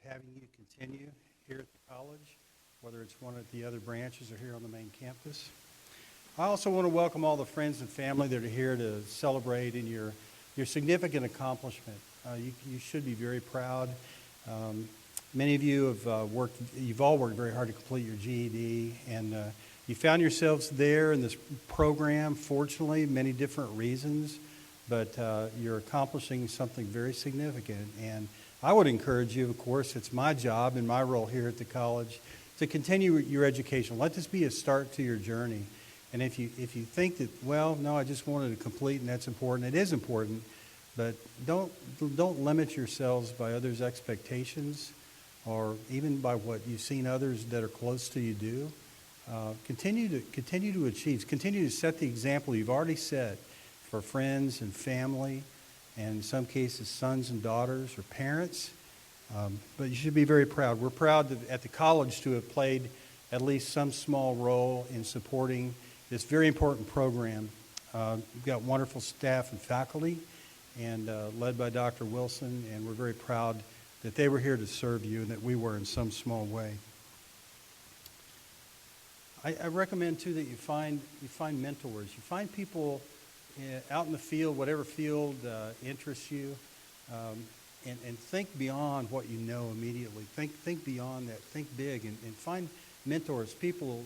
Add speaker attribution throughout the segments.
Speaker 1: having you continue here at the college, whether it's one of the other branches or here on the main campus. I also want to welcome all the friends and family that are here to celebrate in your significant accomplishment. You should be very proud. Many of you have you've all worked very hard to complete your GED, and you found yourselves there in this program, fortunately, many different reasons, but you're accomplishing something very significant. And I would encourage you, of course, it's my job and my role here at the college to continue your education. Let this be a start to your journey. And if you think that, well, no, I just wanted to complete and that's important, it is important, but don't limit yourselves by others' expectations or even by what you've seen others that are close to you do. Continue to achieve. Continue to set the example you've already set for friends and family, and in some cases sons and daughters or parents. But you should be very proud. We're proud at the college to have played at least some small role in supporting this very important program. We've got wonderful staff and faculty, and led by Dr. Wilson, and we're very proud that they were here to serve you and that we were in some small way. I recommend, too, that you find mentors. You find people out in the field, whatever field interests you, and think beyond what you know immediately. Think beyond that. Think big, and find mentors, people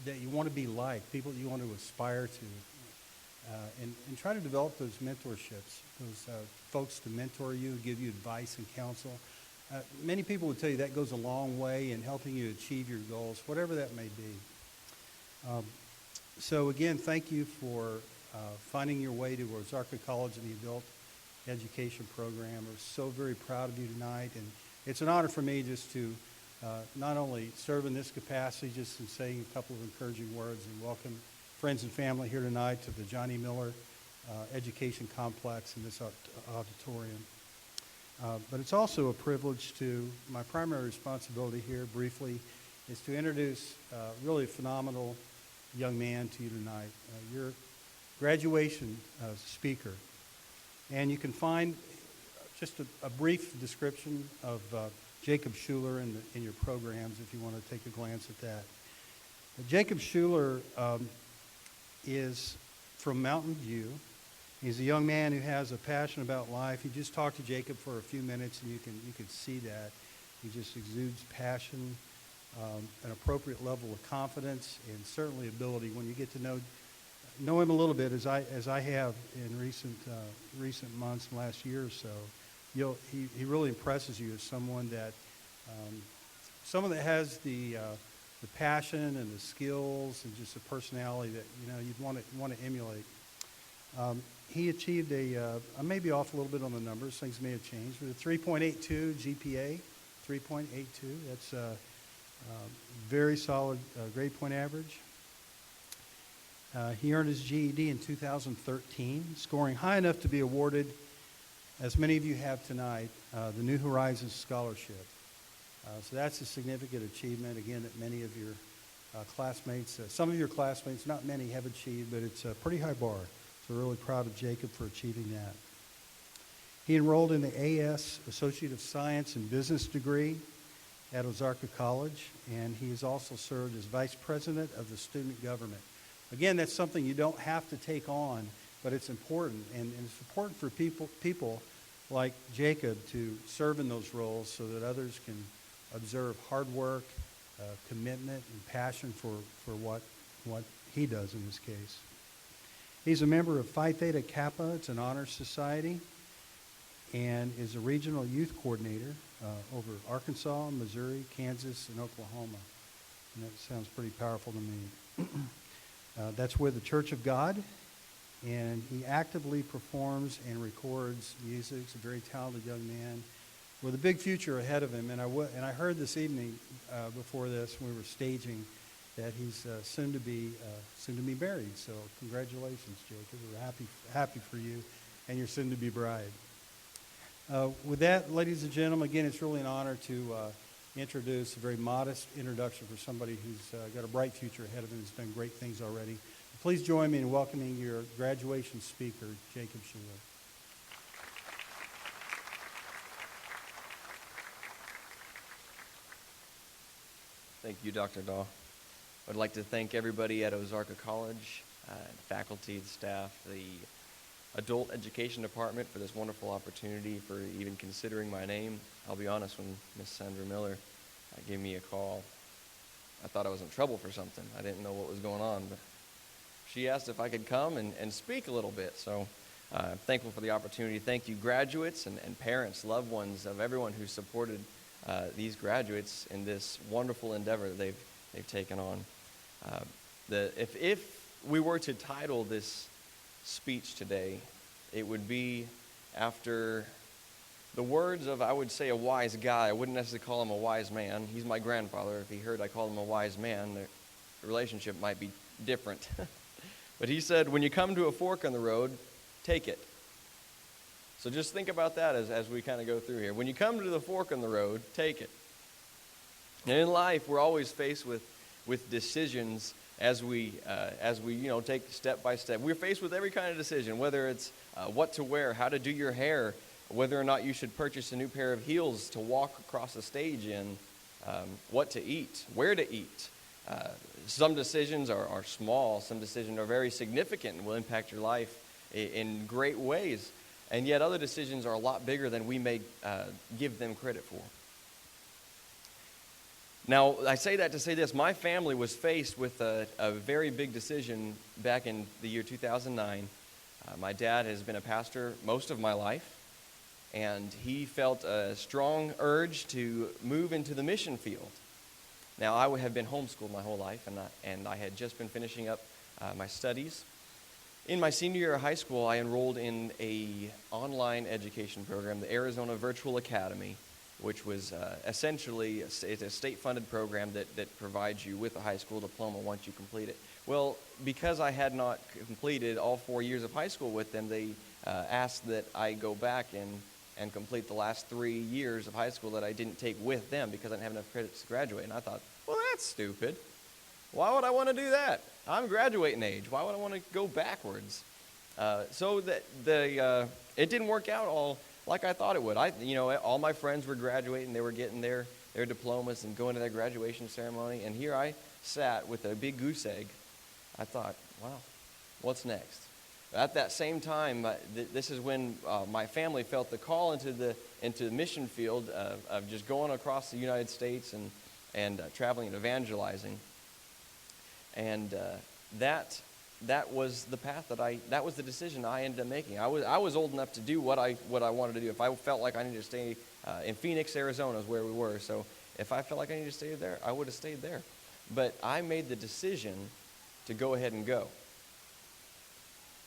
Speaker 1: that you want to be like, people that you want to aspire to, and try to develop those mentorships, those folks to mentor you, give you advice and counsel. Many people would tell you that goes a long way in helping you achieve your goals, whatever that may be. So again, thank you for finding your way to Ozarka College and the Adult Education Program. We're so very proud of you tonight, and it's an honor for me just to not only serve in this capacity, just in saying a couple of encouraging words, and welcome friends and family here tonight to the Johnny Miller Education Complex in this auditorium. But it's also a privilege my primary responsibility here briefly is to introduce really a phenomenal young man to you tonight, your graduation speaker. And you can find just a brief description of Jacob Schuler in your programs if you want to take a glance at that. Jacob Schuler is from Mountain View. He's a young man who has a passion about life. You just talk to Jacob for a few minutes and you can see that. He just exudes passion, an appropriate level of confidence, and certainly ability. When you get to know him a little bit, as I have in recent months and last year or so, he really impresses you as someone that has the passion and the skills and just a personality that you'd want to emulate. He achieved I may be off a little bit on the numbers, things may have changed, but a 3.82 GPA, 3.82. That's a very solid grade point average. He earned his GED in 2013, scoring high enough to be awarded, as many of you have tonight, the New Horizons Scholarship. So that's a significant achievement, again, that many of your classmates, some of your classmates, not many, have achieved, but it's a pretty high bar. So we're really proud of Jacob for achieving that. He enrolled in the AS Associate of Science and Business degree at Ozarka College, and he has also served as Vice President of the Student Government. Again, that's something you don't have to take on, but it's important, and it's important for people like Jacob to serve in those roles so that others can observe hard work, commitment, and passion for what he does in this case. He's a member of Phi Theta Kappa. It's an honor society, and is a regional youth coordinator over Arkansas, Missouri, Kansas, and Oklahoma. And that sounds pretty powerful to me. That's with the Church of God, and he actively performs and records music. He's a very talented young man with a big future ahead of him. And I heard this evening before this when we were staging that he's soon to be married. So congratulations, Jacob. We're happy for you and your soon-to-be bride. With that, ladies and gentlemen, again, it's really an honor to introduce a very modest introduction for somebody who's got a bright future ahead of him, has done great things already. Please join me in welcoming your graduation speaker, Jacob Schuler.
Speaker 2: Thank you, Dr. Dahl. I'd like to thank everybody at Ozarka College, the faculty, the staff, the adult education department for this wonderful opportunity, for even considering my name. I'll be honest, when Miss Sandra Miller gave me a call, I thought I was in trouble for something. I didn't know what was going on, but she asked if I could come and speak a little bit. So I'm thankful for the opportunity. Thank you, graduates and parents, loved ones of everyone who supported these graduates in this wonderful endeavor that they've taken on. If we were to title this speech today, it would be after the words of, I would say, a wise guy. I wouldn't necessarily call him a wise man. He's my grandfather. If he heard I call him a wise man, the relationship might be different. But he said, when you come to a fork in the road, take it. So just think about that as we kind of go through here. When you come to the fork in the road, take it. And in life, we're always faced with decisions as we take step by step. We're faced with every kind of decision, whether it's what to wear, how to do your hair, whether or not you should purchase a new pair of heels to walk across the stage in, what to eat, where to eat. Some decisions are small, some decisions are very significant and will impact your life in great ways. And yet other decisions are a lot bigger than we may give them credit for. Now, I say that to say this. My family was faced with a very big decision back in the year 2009. My dad has been a pastor most of my life, and he felt a strong urge to move into the mission field. Now, I have been homeschooled my whole life, and I had just been finishing up my studies. In my senior year of high school, I enrolled in an online education program, the Arizona Virtual Academy, which was essentially it's a state-funded program that provides you with a high school diploma once you complete it. Well, because I had not completed all 4 years of high school with them, they asked that I go back and complete the last 3 years of high school that I didn't take with them because I didn't have enough credits to graduate. And I thought, well, that's stupid. Why would I want to do that? I'm graduating age. Why would I want to go backwards? So it didn't work out all like I thought it would. All my friends were graduating. They were getting their diplomas and going to their graduation ceremony. And here I sat with a big goose egg. I thought, wow, what's next? At that same time, this is when my family felt the call into the mission field of just going across the United States and traveling and evangelizing. And that was the path that was the decision I ended up making. I was old enough to do what I wanted to do. If I felt like I needed to stay in Phoenix, Arizona is where we were. So if I felt like I needed to stay there, I would have stayed there. But I made the decision to go ahead and go.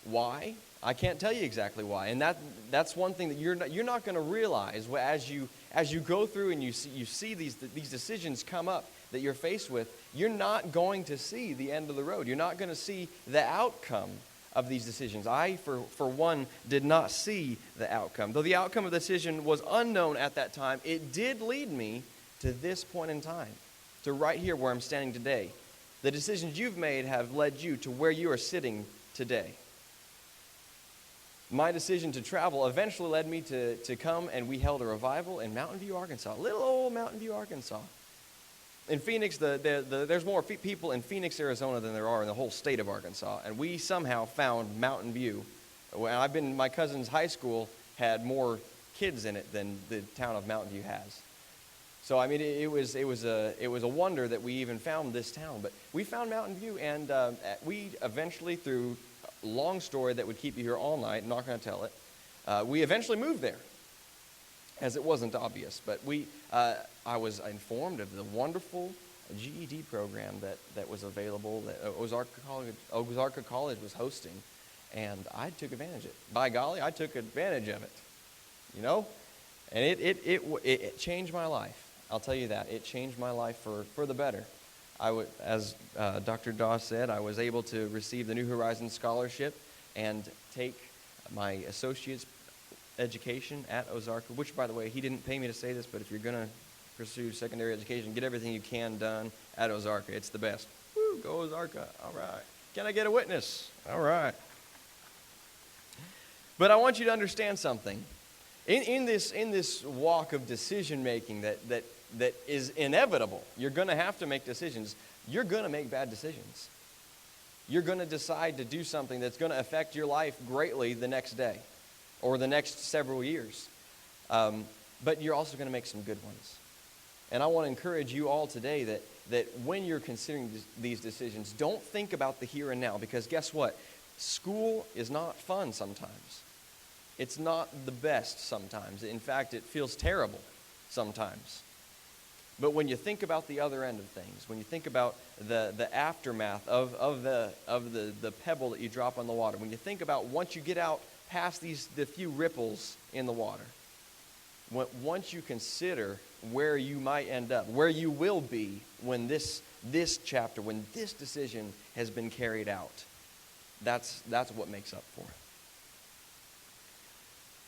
Speaker 2: Why? I can't tell you exactly why. And that's one thing that you're not going to realize as you go through and you see these decisions come up that you're faced with. You're not going to see the end of the road. You're not going to see the outcome of these decisions. I, for one, did not see the outcome. Though the outcome of the decision was unknown at that time, it did lead me to this point in time, to right here where I'm standing today. The decisions you've made have led you to where you are sitting today. My decision to travel eventually led me to come, and we held a revival in Mountain View, Arkansas, little old Mountain View, Arkansas. In Phoenix, there's more people in Phoenix, Arizona than there are in the whole state of Arkansas, and we somehow found Mountain View. My cousin's high school had more kids in it than the town of Mountain View has. So I mean, it was a wonder that we even found this town. But we found Mountain View, and we eventually, through a long story that would keep you here all night, I'm not going to tell it, we eventually moved there, as it wasn't obvious. But I was informed of the wonderful GED program that was available, that Ozarka College was hosting, and I took advantage of it. By golly, I took advantage of it, and it changed my life. I'll tell you that. It changed my life for the better. As Dr. Dawes said, I was able to receive the New Horizons Scholarship and take my associate's education at Ozarka, which, by the way, he didn't pay me to say this, but if you're going to pursue secondary education, get everything you can done at Ozarka. It's the best. Woo, go Ozarka. All right. Can I get a witness? All right. But I want you to understand something. In this walk of decision making that that is inevitable. You're going to have to make decisions. You're going to make bad decisions. You're going to decide to do something that's going to affect your life greatly the next day or the next several years. But you're also going to make some good ones. And I want to encourage you all today that when you're considering these decisions, don't think about the here and now, because guess what? School is not fun sometimes. It's not the best sometimes. In fact, it feels terrible sometimes. But when you think about the other end of things, when you think about the aftermath of the pebble that you drop on the water, when you think about once you get out past the few ripples in the water, once you consider where you might end up, where you will be when this chapter, when this decision has been carried out, that's what makes up for it.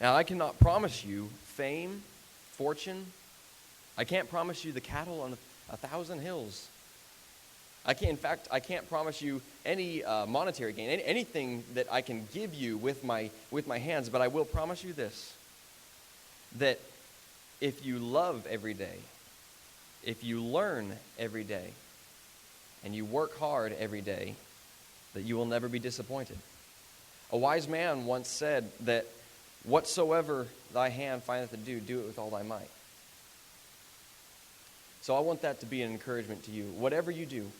Speaker 2: Now, I cannot promise you fame, fortune. I can't promise you the cattle on 1,000 hills. I can't promise you any monetary gain, anything that I can give you with my hands, but I will promise you this, that if you love every day, if you learn every day, and you work hard every day, that you will never be disappointed. A wise man once said that whatsoever thy hand findeth to do, do it with all thy might. So I want that to be an encouragement to you. Whatever you do,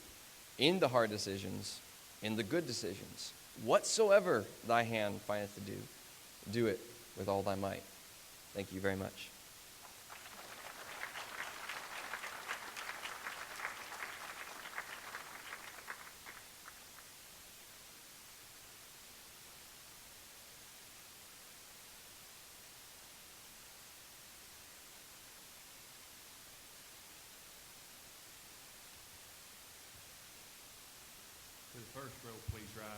Speaker 2: in the hard decisions, in the good decisions, whatsoever thy hand findeth to do, do it with all thy might. Thank you very much.
Speaker 3: To the first row, please rise.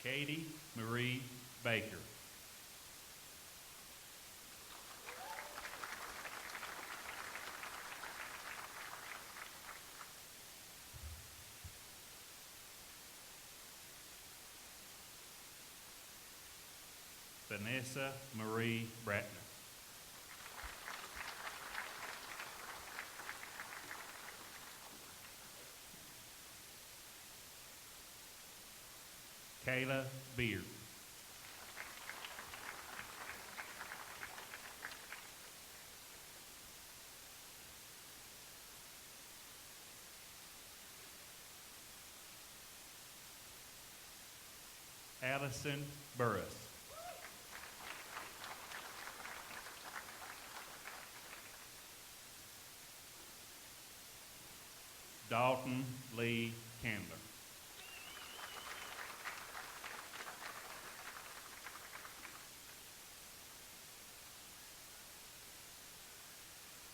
Speaker 3: Katie Marie Baker. Vanessa Marie Bratner. Kayla Beard. Allison Burris. Dalton Lee Candler.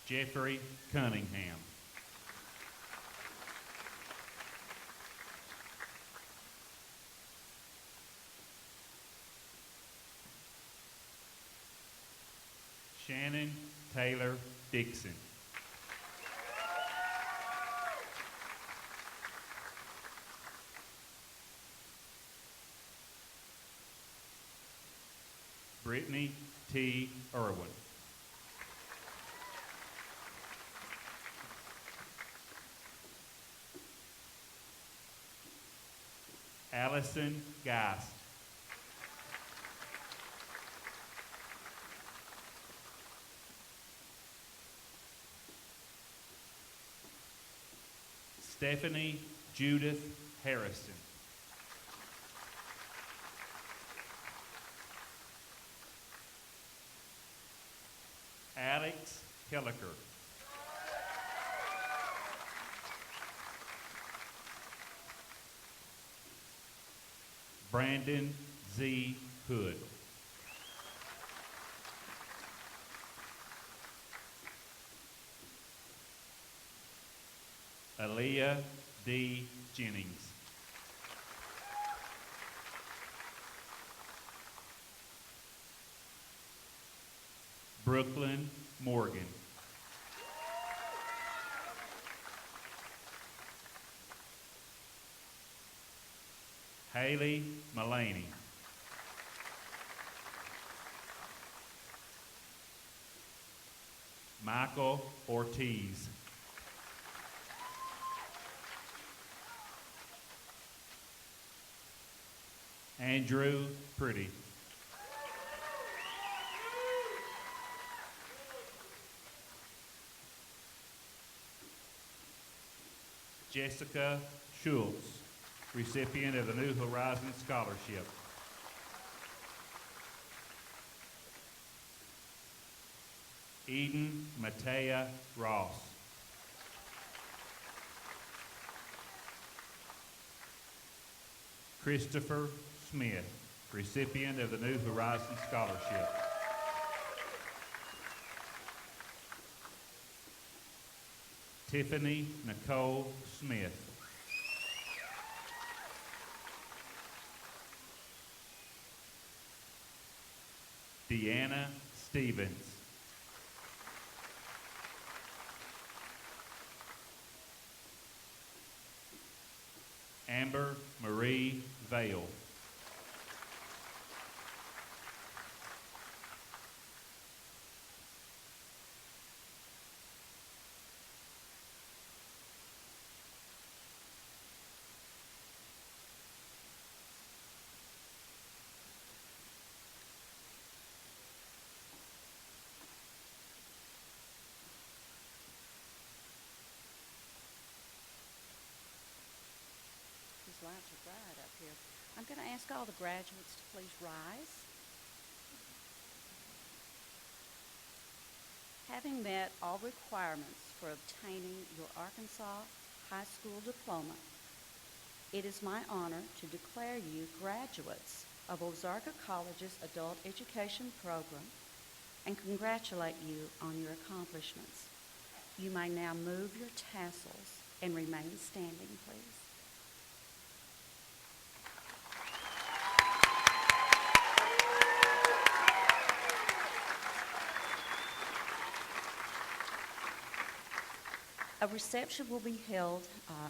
Speaker 3: Jeffrey Cunningham. Shannon Taylor Dixon. Brittany T. Irwin. Allison Geist. Stephanie Judith Harrison. Alex Hilliker. Brandon Z. Hood. Aaliyah D. Jennings. Brooklyn Morgan. Haley Mullaney. Michael Ortiz. Andrew Pretty. Jessica Schultz, recipient of the New Horizons Scholarship. Eden Matea Ross. Christopher Smith, recipient of the New Horizons Scholarship. Tiffany Nicole Smith. Deanna Stevens. Amber Marie Vale.
Speaker 4: These lights are bright up here. I'm going to ask all the graduates to please rise. Having met all requirements for obtaining your Arkansas high school diploma, it is my honor to declare you graduates of Ozarka College's Adult Education Program and congratulate you on your accomplishments. You may now move your tassels and remain standing, please. A reception will be held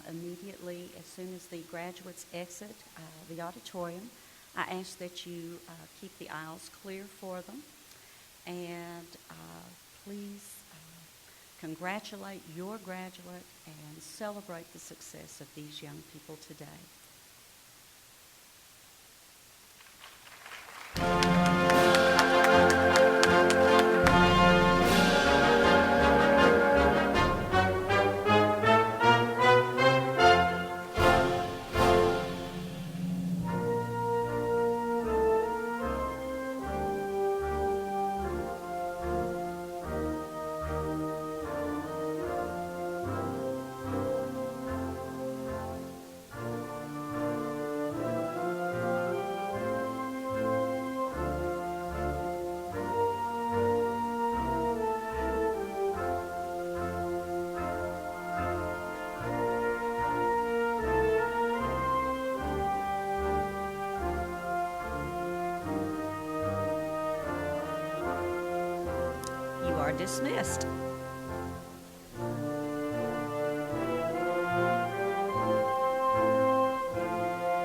Speaker 4: immediately as soon as the graduates exit the auditorium. I ask that you keep the aisles clear for them, and please congratulate your graduate and celebrate the success of these young people today. You are dismissed.